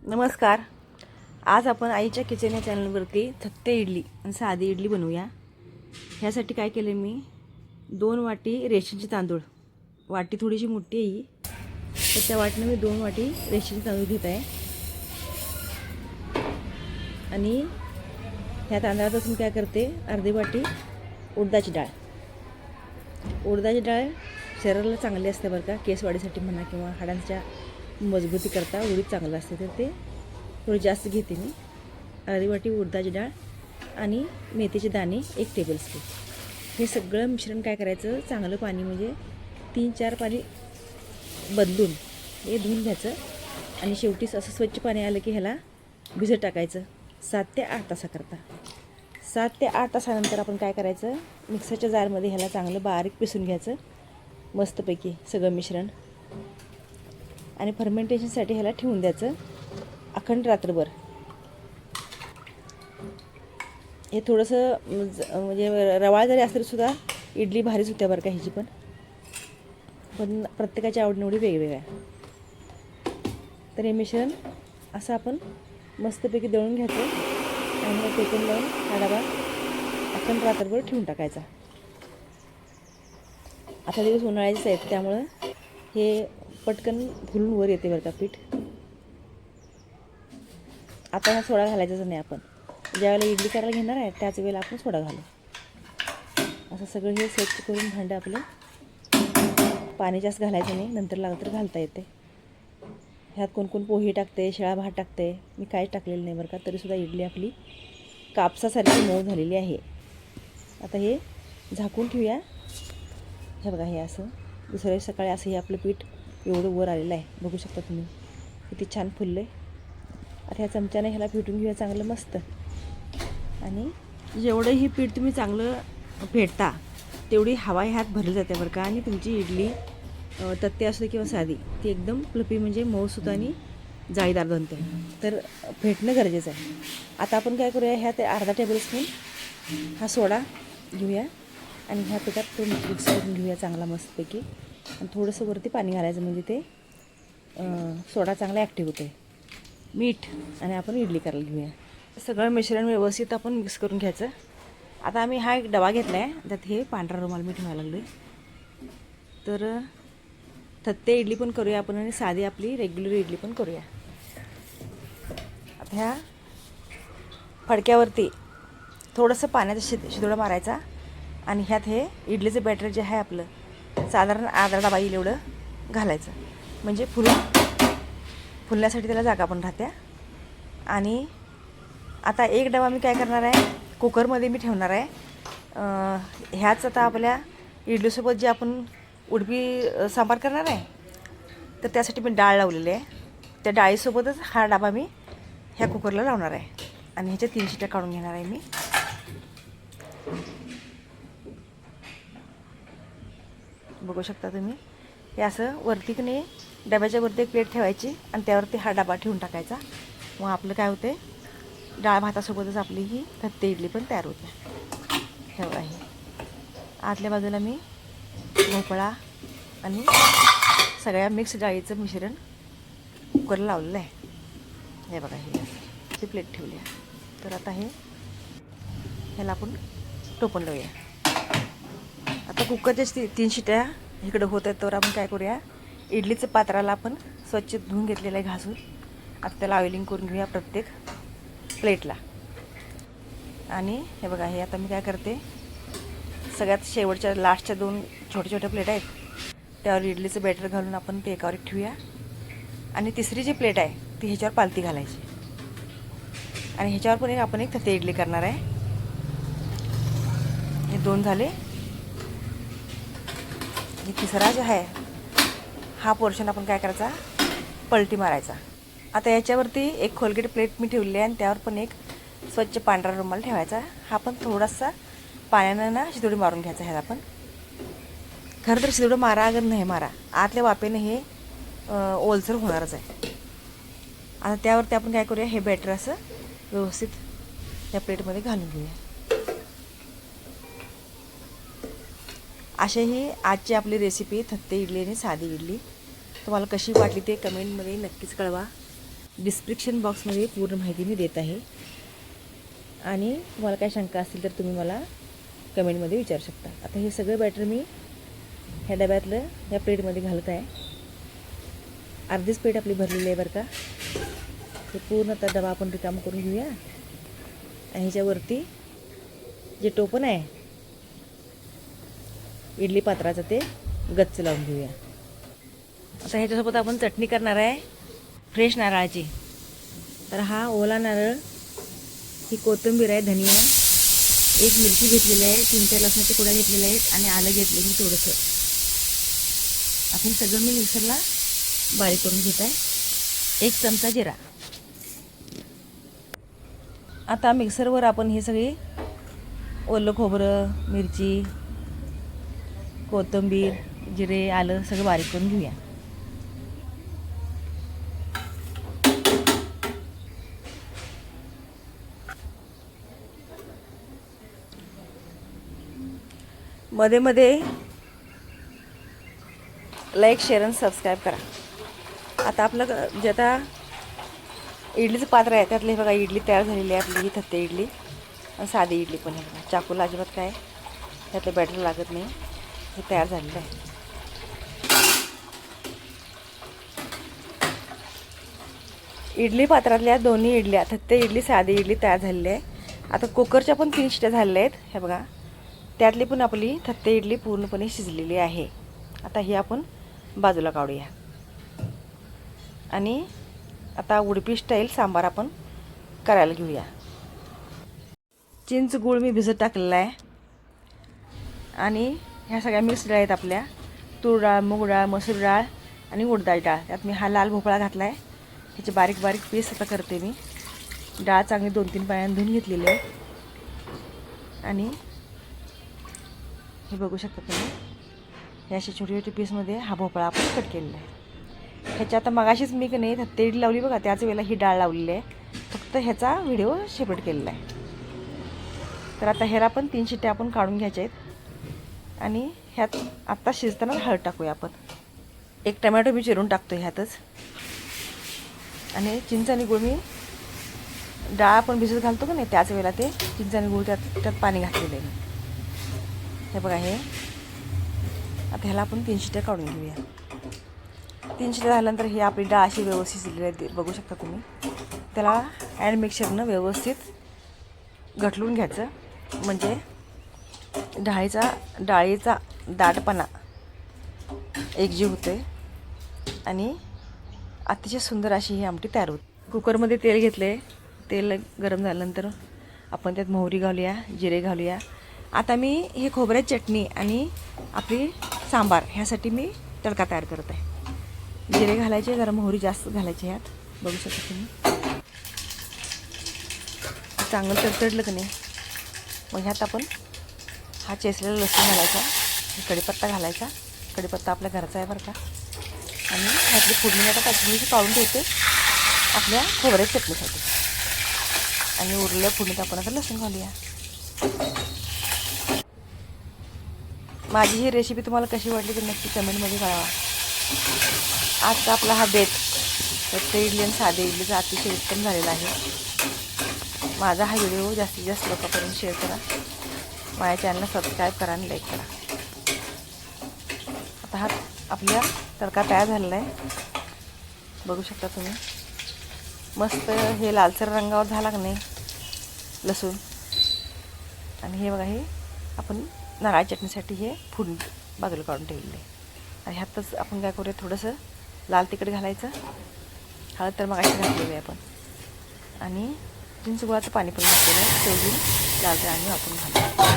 नमस्कार. आज आपण आईच्या किचन या चॅनलवरती थत्ते इडली आणि साधी इडली बनवूया. ह्यासाठी काय केलं मी 2 वाटी रेशनचे तांदूळ, वाटी थोडीशी मोठी आहे ही, तर त्या वाटीने मी 2 वाटी रेशनचे तांदूळ घेत आहे. आणि ह्या तांदळापासून काय करते, अर्धी वाटी उडदाची डाळ. उडदाची डाळ शरीराला चांगली असते बरं का, केसवाढीसाठी म्हणा किंवा हाडांच्या मजबूती करता उडीद चांगलं असते, तर ते थोडी जास्त घेते मी. अर्धी वाटी उडदाची डाळ आणि मेथीचे दाणे 1 टेबलस्पून. हे सगळं मिश्रण काय करायचं, चांगलं पाणी म्हणजे 3-4 पाणी बदलून हे धुवून घ्यायचं. आणि शेवटी असं स्वच्छ पाणी आलं की ह्याला भिजत टाकायचं 7 ते 8 तासाकरता. 7 ते 8 तासानंतर आपण काय करायचं, मिक्सरच्या जारमध्ये ह्याला चांगलं बारीक पिसून घ्यायचं मस्तपैकी सगळं मिश्रण. आणि फर्मेंटेशनसाठी ह्याला ठेवून द्यायचं अखंड रात्रभर. हे थोडंसं म्हणजे रवाळ जरी असलं सुद्धा इडली भारीच होत्या बरं का ह्याची पण प्रत्येकाच्या आवडीनिवडी वेगवेगळ्या. तर हे मिश्रण असं आपण मस्तपैकी दळून घ्यायचं आणि मग पेटून लावून हा डबा अखंड रात्रभर ठेवून टाकायचा. आता दिवस उन्हाळ्याचेच आहेत त्यामुळं हे पटकन फुलून वर येते बरं का पीठ. आता हा सोडा घालायचाच नाही. आपण ज्यावेळेला इडली करायला घेणार आहे त्याच वेळेला आपण सोडा घालू. असं सगळं हे स्वच्छ करून भांडं आपलं, पाणी जास्त घालायचं नाही, नंतर लागलं तर घालता येते. ह्यात कोण पोहे टाकते, शिळा भात टाकते, मी काहीच टाकलेलं नाही बरं का. तरीसुद्धा इडली आपली कापसासारखी मऊ झालेली आहे. आता हे झाकून ठेवूया. हे बघा, हे असं दुसऱ्या सकाळी असं हे आपलं पीठ एवढं वर आलेलं आहे, बघू शकता तुम्ही किती छान फुललं आहे. आता ह्या चमच्याने ह्याला फेटून घेऊया चांगलं मस्त. आणि जेवढं ही पीठ तुम्ही चांगलं फेटता तेवढी हवा ह्यात भरली जाते बरं का. आणि तुमची इडली तत्ते असो किंवा साधी, ती एकदम फ्लफी म्हणजे मऊसूत आणि जाळीदार बनते. तर फेटणं गरजेचं आहे. आता आपण काय करूया, ह्यात अर्धा टेबलस्पून हा सोडा घेऊया आणि ह्या पिठात तो मिक्स करून घेऊया चांगला मस्तपैकी. आणि थोडंसं वरती पाणी घालायचं म्हणजे ते सोडा चांगला ॲक्टिव्ह होते. मीठ आणि आपण इडली करायला घेऊया. सगळं मिश्रण व्यवस्थित आपण मिक्स करून घ्यायचं. आता आम्ही हा एक डबा घेतला आहे, त्यात हे पांढरा रुमाल मी ठेवायला लागलो आहे. तर थत्ते इडली पण करूया आपण आणि साधी आपली रेग्युलर इडली पण करूया. आता ह्या फडक्यावरती थोडंसं पाण्याचा शिदोडा मारायचा आणि ह्यात हे इडलीचं बॅटर जे आहे आपलं साधारण अर्धा डबा येईल एवढं घालायचं, म्हणजे फुलण्यासाठी त्याला जागा पण राहत्या. आणि आता एक डबा मी काय करणार आहे, कुकरमध्ये मी ठेवणार आहे. ह्याच आता आपल्या इडलीसोबत जे आपण उडपी सांबार करणार आहे, तर त्यासाठी मी डाळ लावलेली आहे. त्या डाळीसोबतच हा डबा मी ह्या कुकरला लावणार आहे आणि ह्याच्या 3 शिट्या काढून घेणार आहे मी. बघू शकता तुम्ही. हे असं वरती की नाही डब्याच्या वरती एक प्लेट ठेवायची आणि त्यावरती हा डबा ठेवून टाकायचा. मग आपलं काय होते, डाळ भातासोबतच आपली ही थत्ते इडली पण तयार होते. हे बघा, हे आतल्या बाजूला मी भोपळा आणि सगळ्या मिक्स डाळीचं मिश्रण कुकरला लावलेलं आहे. हे बघा, हे अशी प्लेट ठेवली आहे. तर आता ह्याला आपण टोपण लावूया. आता कुकरच्या 3 शिट्या इकडं होत आहेत, तर आपण काय करूया, इडलीचं पात्राला आपण स्वच्छ धुवून घेतलेलं आहे घासून. आता त्याला ऑइलिंग करून घेऊया प्रत्येक प्लेटला. आणि हे बघा, हे आता मी काय करते, सगळ्यात शेवटच्या लास्टच्या 2 छोट्या प्लेट आहेत, त्यावर इडलीचं बॅटर घालून आपण ते एकावर एक ठेवूया. आणि तिसरी जी प्लेट आहे ती ह्याच्यावर पालती घालायची आणि ह्याच्यावर पण आपण एक थत्ते इडली करणार आहे. हे 2 झाले. हे तिसरा जो आहे हा पोर्शन आपण काय करायचा, पलटी मारायचा. आता याच्यावरती एक खोलगेट प्लेट मी ठेवली आहे आणि त्यावर पण एक स्वच्छ पांढरा रुमाल ठेवायचा. हा पण थोडासा पाण्यानं ना शिदोडी मारून घ्यायचा. ह्याला पण खरं तर शिदोडी मारा अगर नाही मारा, आतल्या वाफेने हे ओलसर होणारच आहे. आता त्यावरती आपण काय करूया, हे बॅटर असं व्यवस्थित त्या प्लेटमध्ये घालून घेऊया. अशी ही आजची आपली रेसिपी थत्ते इडली आणि साधी इडली. तुम्हाला कशी वाटली ते कमेंटमध्ये नक्कीच कळवा. डिस्क्रिप्शन बॉक्समध्ये पूर्ण माहिती मी देत आहे आणि तुम्हाला काय शंका असतील तर तुम्ही मला कमेंटमध्ये विचारू शकता. आता हे सगळं बॅटर मी ह्या डब्यातलं ह्या प्लेटमध्ये घालत आहे. अर्धीच प्लेट आपली भरलेली आहे बरं का. हे पूर्ण आता डबा आपण रिकाम करून घेऊया आणि ह्याच्यावरती जे टोपण आहे इडली पात्राचं ते गच्च लावून घेऊया. आता ह्याच्यासोबत आपण चटणी करणार आहे फ्रेश नारळाची. तर हा ओला नारळ, ही कोथिंबीर आहे, धनिया, एक मिरची घेतलेली आहे, 3-4 लसणाच्या कुड्या घेतलेल्या आहेत आणि आलं घेतले मी थोडंसं. आता हे सगळं मी मिक्सरला बारीक करून घेत आहे. 1 चमचा जिरा. आता मिक्सरवर आपण हे सगळी ओलं खोबरं, मिरची, कोथिंबीर, जिरे, आलं सगळं बारीक करून घेऊया. मध्ये मध्ये लाईक, शेअर आणि सबस्क्राईब करा. आता आपलं जे आता इडलीचं पात्र आहे त्यातले बघा इडली तयार झालेली आहे आपली. ही थत्ते इडली आणि साधी इडली पण आहे. चाकूला अजिबात काय त्यातलं बॅटर लागत नाही. हे तयार झालेलं आहे. इडली पात्रातल्या दोन्ही इडल्या, थत्ते इडली, साधी इडली तयार झालेली आहे. आता कुकरच्या पण 3 शिट्या झालेल्या आहेत. हे बघा त्यातली पण आपली थत्ते इडली पूर्णपणे शिजलेली आहे. आता ही आपण बाजूला काढूया आणि आता उडपी स्टाईल सांबार आपण करायला घेऊया. चिंच गूळ मी भिजत टाकलेला आहे आणि ह्या सगळ्या मिक्स डाळ आहेत आपल्या. तूर डाळ, मूग डाळ, मसूर डाळ आणि उडदाची डाळ. त्यात मी हा लाल भोपळा घातला आहे. ह्याचे बारीक बारीक पीस आता करते मी. डाळ चांगली 2-3 पाण्याने धुवून घेतलेली आहे आणि हे बघू शकता तुम्ही. हे असे छोटे छोटे पीसमध्ये हा भोपळा आपण कट केलेला आहे. ह्याच्या आता मगाशीच मी की नाही थत्ते इडली लावली बघा, त्याच वेळेला ही डाळ लावलेली आहे. फक्त ह्याचा व्हिडिओ सेपरेट केलेला आहे. तर आता ह्याला पण 3 शिट्ट्या आपण काढून घ्यायच्या आहेत आणि ह्यात आत्ता शिजताना हळद टाकूया आपण. 1 टमॅटो मी चिरून टाकतो ह्यातच आणि चिंच आणि गूळ मी डाळ आपण भिजत घालतो का नाही त्याच वेळेला ते चिंच आणि गूळ त्यात पाणी घातलेलं आहे. हे बघा हे आता ह्याला आपण 3 शिट्ट्या काढून घेऊया. 3 शिट्ट्या झाल्यानंतर ही आपली डाळ अशी व्यवस्थित शिजलेली आहे बघू शकता तुम्ही. त्याला हँड मिक्सरनं व्यवस्थित घटलून घ्यायचं म्हणजे डाळीचा दाटपणा एकजीव होते आणि अतिशय सुंदर अशी ही आमटी तयार होते. कुकरमध्ये तेल घेतले. तेल गरम झाल्यानंतर आपण त्यात मोहरी घालूया, जिरे घालूया. आता मी हे खोबऱ्याची चटणी आणि आपली सांबार ह्यासाठी मी तडका तयार करत आहे. जिरे घालायचे, जरा मोहरी जास्त घालायची ह्यात बघू शकता तुम्ही. चांगलं तडतडलं की नाही मग ह्यात आपण हा चेचलेला लसूण घालायचा, कढीपत्ता घालायचा. कढीपत्ता आपल्या घरचा आहे बरं का. आणि ह्यातली फोडणी आता पाचमिनिट काढून ठेवते आपल्या खोबऱ्याच्या चटणीसाठी. आणि उरलेल्या फोडणीत आपण आता लसूण घालूया. माझी ही रेसिपी तुम्हाला कशी वाटली तर नक्की कमेंटमध्ये कळवा. आजचा आपला हा बेत थत्ते इडली आणि साधे इडलीचा अतिशय उत्तम झालेला आहे. माझा हा व्हिडिओ जास्तीत जास्त लोकांपर्यंत शेअर करा. माझ्या चॅनलला सबस्क्राईब करा आणि लाईक करा. आता हा आपला तडका तयार झालेला आहे बघू शकता तुम्ही. मस्त हे लालसर रंगावर झाला की नाही लसूण. आणि हे बघा हे आपण नारळाच्या चटणीसाठी हे फोडणी बाजूला काढून ठेवलेलं आहे. आणि ह्यातच आपण काय करूया थोडंसं लाल तिखट घालायचं. हळद तर मग अशी घातलेली आहे आपण. आणि चिंच गुळाचं पाणी पण घातलेलं आहे. तेवढी लाल आणि आपण घालू.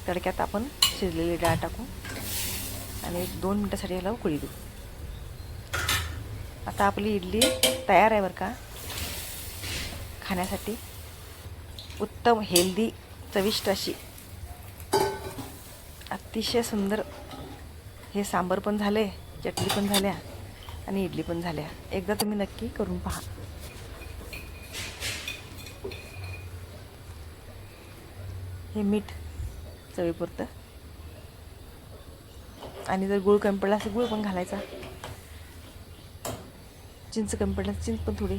तडक्यात आपण शिजलेली डाळ टाकू आणि 2 मिनटासाठी ह्याला उकळी देऊ. आता आपली इडली तयार आहे बरं का खाण्यासाठी. उत्तम हेल्दी चविष्ट अशी अतिशय सुंदर हे सांबार पण झाले, चटणी पण झाल्या आणि इडली पण झाल्या. एकदा तुम्ही नक्की करून पहा. हे मीठ चवीपुरतं आणि जर गूळ कमी पडला असेल गूळ पण घालायचा. चिंच कमी पडलं चिंच पण थोडी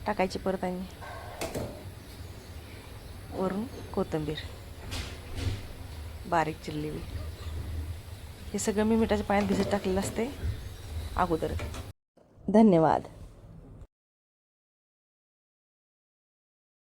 टाकायची परत आणि वरून कोथिंबीर बारीक चिरलेली. हे सगळं मी मिठाच्या पाण्यात भिजत टाकलेलं असते अगोदर. धन्यवाद.